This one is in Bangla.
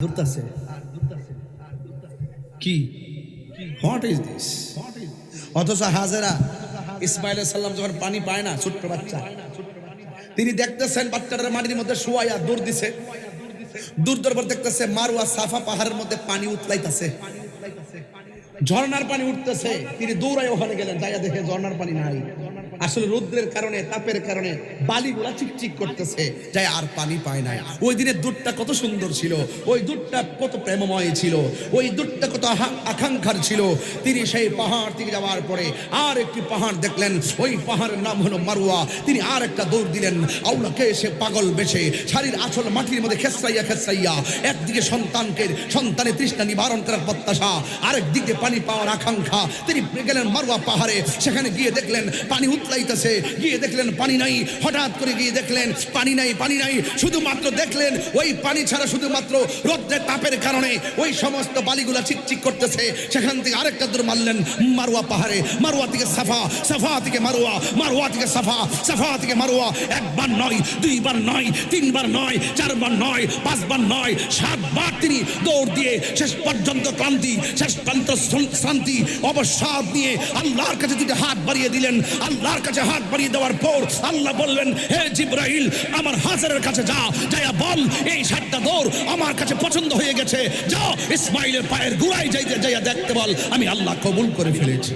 দূরতাছে কি হোয়াট ইজ দিস? অথচ হাজেরা ইসমাইল সাল্লাম যখন পানি পায় না, ছোট্ট বাচ্চা, তিনি দেখতেছেন বাচ্চাটার মাটির মধ্যে শুয়াইয়া দৌড় দিছে। দূর দরবার দেখতেছে মারওয়া সাফা পাহাড়ের মধ্যে পানি উতলাইতেছে, ঝর্ণার পানি উঠতেছে। তিনি দৌড়ায় ওখানে গেলেন, যাইয়া দেখে ঝর্ণার পানি নাই। আসলে রৌদ্রের কারণে, তাপের কারণে বালিগুলা চিকচিক করতেছে, যাই আর পানি পায় নাই। ওই দিনের দুধটা কত সুন্দর ছিল, ওই দুধটা কত প্রেমময় ছিল, ওই দুধটা কত আকাঙ্ক্ষার ছিল। তিনি সেই পাহাড় থেকে যাওয়ার পরে আর একটি পাহাড় দেখলেন, ওই পাহাড়ের নাম হলো মারওয়া। তিনি আর একটা দৌড় দিলেন। আউলাকে এসে পাগল বেশে শাড়ির আঁচল মাটির মধ্যে খেসরাইয়া খেসরাইয়া, একদিকে সন্তানের তৃষ্ণা নিবারণ করার প্রত্যাশা, আরেক দিকে পানি পাওয়ার আকাঙ্ক্ষা। তিনি গেলেন মারওয়া পাহাড়ে, সেখানে গিয়ে দেখলেন পানি উতলাইতেছে, গিয়ে দেখলেন পানি নাই। হঠাৎ করে গিয়ে দেখলেন পানি নাই, পানি নাই। শুধুমাত্র দেখলেন ওই পানি ছাড়া শুধুমাত্র রোদ্রের তাপের কারণে ওই সমস্ত বালিগুলা চিকচিক করতেছে। সেখান থেকে আরেকটা দূর মারলেন মারওয়া পাহাড়ে, মারওয়া থেকে সাফা, সাফা থেকে মারওয়া, মারওয়া থেকে সাফা, সাফা থেকে মারওয়া। একবার নয়, দুইবার নয়, তিনবার নয়, চারবার নয়, পাঁচবার নয়, 7 বার তিনি দৌড় দিয়ে শেষ পর্যন্ত ক্লান্তি, শেষ পর্যন্ত শান্তি অবসাদ নিয়ে আল্লাহর কাছে দুটো হাত বাড়িয়ে দিলেন। আল্লাহর কাছে হাত বাড়িয়ে দেওয়ার পর আল্লাহ বললেন, হে জিবরাইল, আমার হাজারের কাছে যা, যাইয়া বল এই 7টা দৌড় আমার কাছে পছন্দ হয়ে গেছে। যাও ইসমাইলের পায়ের গোড়ায় যাইয়া দেখতে বল, আমি আল্লাহ কবুল করে ফেলেছি।